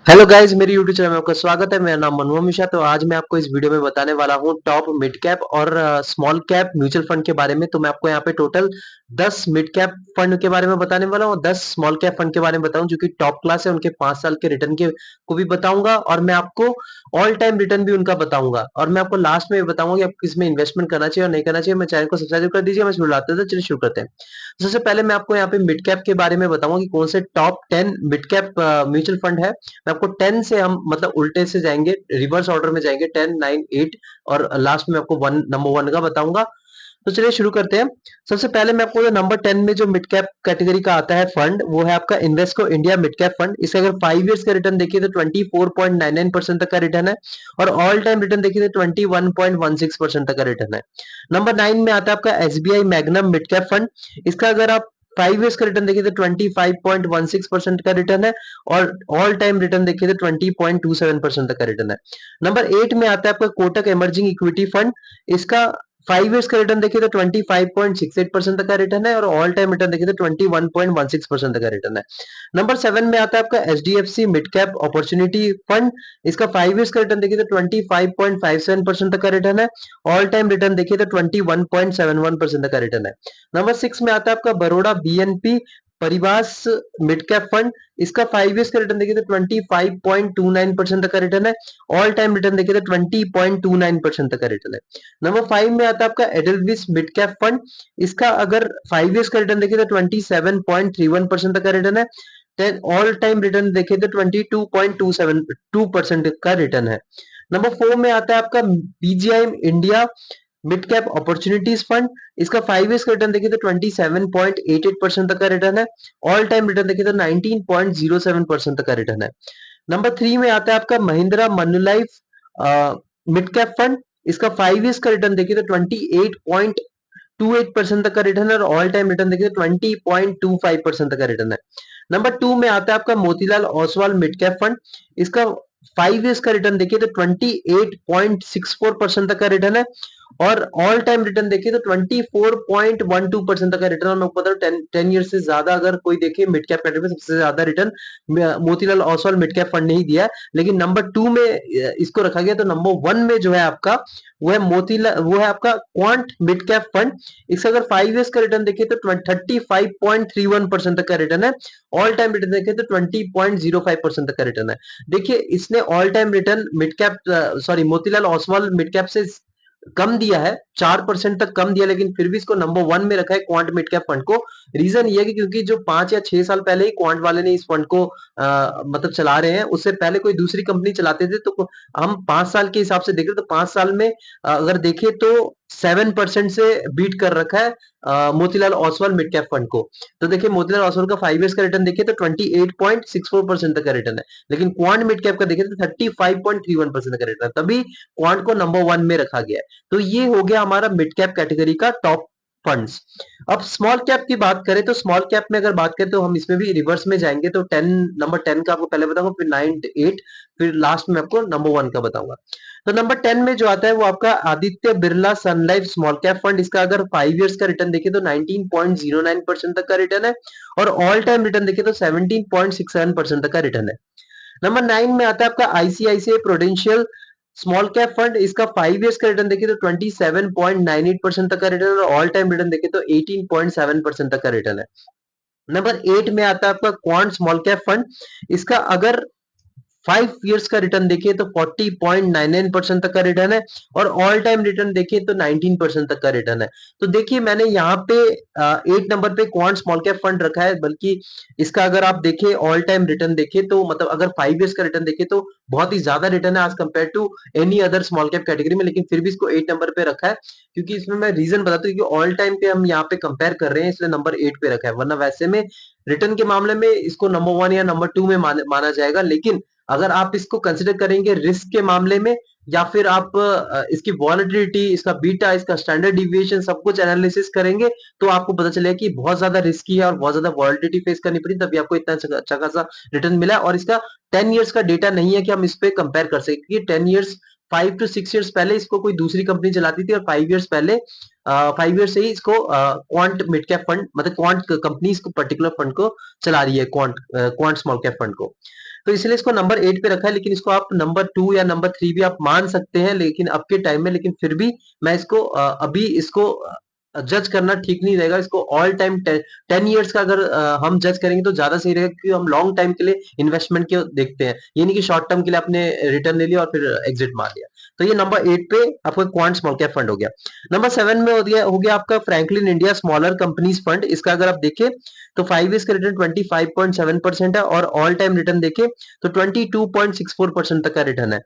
Hello guys, मेरी YouTube channel में आपका स्वागत है। मेरा नाम मनु मिश्रा। तो आज मैं आपको इस वीडियो में बताने वाला हूँ टॉप मिड कैप और स्मॉल कैप म्यूचुअल फंड के बारे में। तो मैं आपको यहाँ पे टोटल 10 मिड कैप फंड के बारे में बताने वाला हूँ, 10 स्मॉल कैप फंड के बारे में बताऊँ जो कि टॉप क्लास है। उनके 5 साल के रिटर्न के को भी बताऊंगा और मैं आपको ऑल टाइम रिटर्न भी उनका बताऊंगा और मैं आपको लास्ट में बताऊंगा कि आपको किसमें इन्वेस्टमेंट करना चाहिए और नहीं करना चाहिए। मैं चैनल को सब्सक्राइब कर दीजिए। मैं शुरू लाते हैं, तो चलिए शुरू करते हैं। सबसे पहले मैं आपको यहाँ पे मिड कैप के बारे में बताऊंगा कि कौन से top 10 mid cap mutual fund है। मैं आपको 10 से हम मतलब उल्टे से जाएंगे, रिवर्स ऑर्डर में जाएंगे, 10, 9, 8 और लास्ट में आपको नंबर वन का बताऊंगा। तो चलिए शुरू करते हैं। सबसे पहले मैं आपको नंबर 10 में जो मिड कैप कैटेगरी का आता है फंड, वो है आपका Invesco India mid cap fund. इसका अगर 5 इयर्स का रिटर्न देखिए तो 24.99% तक का रिटर्न है और ऑल टाइम रिटर्न देखिए तो 21.16% तक का रिटर्न है। नंबर 9 में आता है आपका SBI magnum mid cap fund. इसका अगर आप 5 इयर्स का रिटर्न देखिए तो 25.16% का रिटर्न है और ऑल टाइम रिटर्न देखिए तो 20.27% तक का रिटर्न है। नंबर 8 में आता है आपका कोटक इमर्जिंग इक्विटी फंड। इसका 5 इयर्स का रिटर्न देखिए तो 25.68% तक का रिटर्न है और ऑल टाइम रिटर्न देखिए तो 21.16% तक का रिटर्न है। नंबर 7 में आता है आपका HDFC mid cap opportunity fund. इसका 5 इयर्स का रिटर्न देखिए तो 25.57% तक का रिटर्न है। ऑल टाइम रिटर्न देखिए तो 21.71% तक का रिटर्न है। नंबर 6 में आता है आपका Baroda BNP परिवास mid cap fund. इसका 5 इयर्स का रिटर्न देखिए तो 25.29% तक का रिटर्न है। ऑल टाइम रिटर्न देखिए तो 20.29% तक का रिटर्न है। नंबर 5 में आता है आपका एडलविस मिड कैप फंड। इसका अगर 5 इयर्स का रिटर्न देखिए तो 27.31% तक का रिटर्न है। देन ऑल टाइम रिटर्न देखिए तो 22.272% का रिटर्न है। नंबर 4 में आता है आपका BGI India mid cap opportunities fund. इसका 5 इयर्स का रिटर्न देखिए तो 27.88% तक का रिटर्न है। ऑल टाइम रिटर्न देखिए तो 19.07% तक का रिटर्न है। नंबर 3 में आता है आपका Mahindra Manulife mid cap fund. इसका 5 इयर्स का रिटर्न देखिए तो 28.28% तक का रिटर्न है और ऑल टाइम रिटर्न देखिए तो 20.25% तक का रिटर्न है। नंबर 2 में आता है आपका Motilal Oswal mid cap fund. इसका 5 इयर्स का रिटर्न देखिए तो 28.64% तक का रिटर्न है और ऑल टाइम रिटर्न देखिए तो 24.12% तक का रिटर्न। मैं बता रहा हूँ 10 ईयर से ज्यादा अगर कोई देखिए मिड कैप कैटेगरी में सबसे ज्यादा return Motilal Oswal mid cap fund ने ही दिया है। लेकिन नंबर 2 में इसको रखा गया। तो नंबर 1 में जो है आपका वो है आपका क्वांट मिड कैप फंड। इसका अगर 5 इयर्स का रिटर्न देखिए तो 35.31% तक का रिटर्न है। ऑल टाइम रिटर्न देखिए तो 20.05% तक का रिटर्न है। देखिए इसने all time return mid cap sorry Motilal Oswal mid cap से कम दिया है, 4% तक कम दिया, लेकिन फिर भी इसको नंबर 1 में रखा है क्वांट मिड कैप फंड को। रीजन ये है कि क्योंकि जो 5 या 6 साल पहले ही क्वांट वाले ने इस फंड को मतलब चला रहे हैं, उससे पहले कोई दूसरी कंपनी चलाते थे। तो हम 5 साल के हिसाब से देखें तो 5 साल में अगर देखें तो 7% से बीट कर रखा है Motilal Oswal mid cap fund को। तो देखिए मोतीलाल ओसवाल का 5 इयर्स का रिटर्न देखिए तो 28.64% तक का रिटर्न है, लेकिन क्वांट मिड कैप का देखिए तो 35.31% तक का रिटर्न है। तभी क्वांट को नंबर 1 में रखा गया है। तो ये हो गया हमारा मिड कैप कैटेगरी का टॉप फंड्स। अब स्मॉल कैप की बात करें तो स्मॉल कैप में अगर बात करें तो हम इसमें भी रिवर्स में जाएंगे। तो 10 नंबर 10 का आपको पहले बताऊंगा, फिर 9, 8, फिर लास्ट में आपको नंबर 1 का बताऊंगा। तो नंबर 10 में जो आता है वो आपका आदित्य बिरला सन लाइफ स्मॉल कैप फंड। इसका अगर 5 इयर्स का रिटर्न देखिए तो 19.09% तक का रिटर्न है और ऑल टाइम रिटर्न देखिए तो 17.67% तक का रिटर्न है। नंबर 9 में आता है आपका ICICI prudential small cap fund. इसका 5 इयर्स का रिटर्न देखिए तो 27.98% तक का रिटर्न और ऑल टाइम रिटर्न देखिए तो 18.7% तक का रिटर्न है। नंबर 8 में आता है आपका क्वांट स्मॉल कैप फंड। इसका अगर 5 इयर्स का रिटर्न देखिए तो 40.99% तक का रिटर्न है और ऑल टाइम रिटर्न देखिए तो 19% तक का रिटर्न है। तो देखिए मैंने यहाँ पे 8 नंबर पे क्वांट स्मॉल कैप फंड रखा है, बल्कि इसका अगर आप देखें ऑल टाइम रिटर्न देखें तो मतलब अगर 5 इयर्स का रिटर्न देखें तो बहुत ही ज्यादा रिटर्न है as compare to any other small cap category में, लेकिन फिर भी इसको 8 नंबर पे रखा है क्योंकि इसमें मैं रीजन बताता हूँ क्योंकि ऑल टाइम पे हम यहाँ पे कंपेयर कर रहे हैं इसलिए नंबर 8 पे रखा है, वरना वैसे में रिटर्न के मामले में इसको नंबर 1 या नंबर 2 में माना जाएगा। लेकिन अगर आप इसको कंसिडर करेंगे रिस्क के मामले में या फिर आप इसकी वॉलेटिलिटी, इसका बीटा, इसका स्टैंडर्ड डिविएशन सब कुछ एनालिसिस करेंगे तो आपको पता चलेगा कि बहुत ज्यादा रिस्की है और बहुत ज्यादा वॉलेटिलिटी फेस करनी पड़ी, तभी आपको इतना अच्छा खासा रिटर्न मिला है। और इसका 10 इयर्स का डेटा नहीं है कि हम इस पे कंपेयर कर सके क्योंकि 10 इयर्स 5 टू 6 इयर्स पहले इसको कोई दूसरी कंपनी चलाती थी और 5 इयर्स पहले 5 इयर्स से ही इसको क्वांट मिड कैप फंड मतलब क्वांट कंपनी इसको पर्टिकुलर फंड को चला रही है, क्वांट स्मॉल कैप फंड को। तो इसलिए इसको नंबर 8 पे रखा है, लेकिन इसको आप नंबर 2 या नंबर 3 भी आप मान सकते हैं, लेकिन अब के टाइम में, लेकिन फिर भी मैं इसको अभी इसको जज करना ठीक नहीं रहेगा। इसको ऑल टाइम 10 इयर्स का अगर हम जज करेंगे तो ज्यादा सही रहेगा, क्योंकि हम लॉन्ग टाइम के लिए इन्वेस्टमेंट के देखते हैं, ये नहीं कि शॉर्ट टर्म के लिए आपने रिटर्न ले लिया और फिर एग्जिट मार लिया। तो ये नंबर 8 पे आपका क्वांट स्मॉल कैप फंड हो गया। नंबर 7 में हो गया आपका Franklin India smaller companies fund. इसका अगर आप देखें तो 5 ईयर्स का रिटर्न 25.7% है, और ऑल टाइम रिटर्न देखें तो 22.64% तक का रिटर्न है।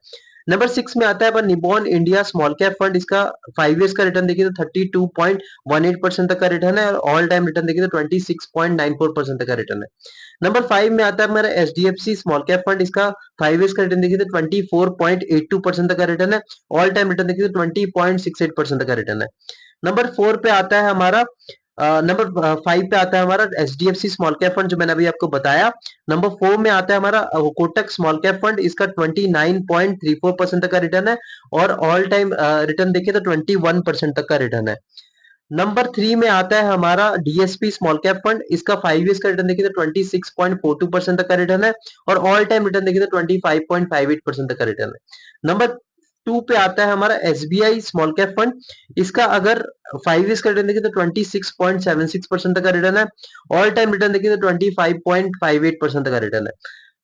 नंबर 6 में आता है पर निबॉन इंडिया स्मॉल कैप फंड। इसका 5 इयर्स का रिटर्न देखिए तो 32.18% तक का रिटर्न है, और ऑल टाइम रिटर्न देखिए तो 26.94% तक का रिटर्न है। नंबर 5 में आता है हमारा एचडीएफसी स्मॉल कैप फंड। इसका 5 इयर्स का रिटर्न देखिए तो 24.82% तक का रिटर्न है, ऑल टाइम रिटर्न देखिए तो 20.68% तक का रिटर्न है। नंबर 4 पे आता है हमारा नंबर 5 पे आता है हमारा H D F C small cap fund, जो मैंने अभी आपको बताया। नंबर 4 में आता है हमारा कोटक स्मॉल कैप फंड। इसका 29.34% तक का रिटर्न है, और ऑल टाइम रिटर्न देखिए तो 21% तक का रिटर्न है। नंबर 3 में आता है हमारा डीएसपी स्मॉल कैप फंड। इसका 5 ईयर्स का रिटर्न देखिए तो 26.42% तक का रिटर्न है, और ऑल टाइम रिटर्न देखिए तो 25.58% तक का रिटर्न है। नंबर 2 पे आता है हमारा एसबीआई स्मॉल कैप फंड। इसका अगर 5 ईयर्स का रिटर्न देखिए तो 26.76% तक का रिटर्न है, ऑल टाइम रिटर्न देखिए तो 25.58% तक का रिटर्न है।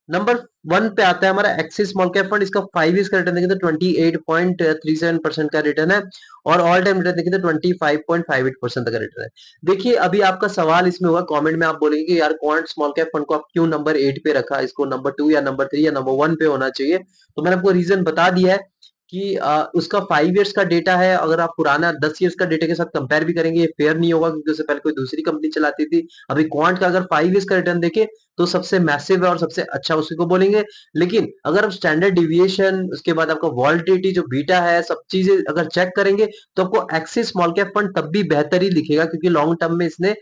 नंबर 1 पे आता है हमारा एक्सिस स्मॉल कैप फंड। इसका 5 ईयर्स का रिटर्न देखें तो 28.37% का रिटर्न है, और ऑल टाइम रिटर्न देखें तो 25.58% का रिटर्न है। देखिए अभी आपका सवाल इसमें होगा, कमेंट में आप बोलेंगे कि यार क्वांट स्मॉल कैप फंड को आप क्यों नंबर 8 पे रखा, इसको नंबर 2 या नंबर 3 या नंबर 1 पे होना चाहिए। तो मैंने आपको रीजन बता दिया है कि उसका 5 इयर्स का डेटा है। अगर आप पुराना 10 इयर्स का डेटा के साथ कंपेयर भी करेंगे, ये फेयर नहीं होगा, क्योंकि उससे पहले कोई दूसरी कंपनी चलाती थी। अभी क्वांट का अगर 5 इयर्स का रिटर्न देखें तो सबसे मैसिव है और सबसे अच्छा उसी को बोलेंगे। लेकिन अगर आप स्टैंडर्ड डिविएशन, उसके बाद आपका वॉलिटिलिटी जो बीटा है, सब चीजें अगर चेक करेंगे तो आपको एक्सिस स्मॉल कैप फंड तब भी बेहतर ही दिखेगा, क्योंकि लॉन्ग टर्म में इसने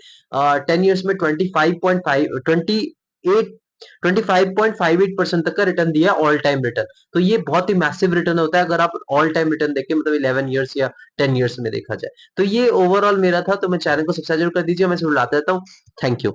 10 इयर्स में 25.58% तक का रिटर्न दिया ऑल टाइम रिटर्न। तो ये बहुत ही मैसिव रिटर्न होता है अगर आप ऑल टाइम रिटर्न देखें, मतलब 11 इयर्स या 10 इयर्स में देखा जाए। तो ये ओवरऑल मेरा था, तो मैं चैनल को सब्सक्राइब कर दीजिए, मैं बुलाता रहता हूँ। Thank you.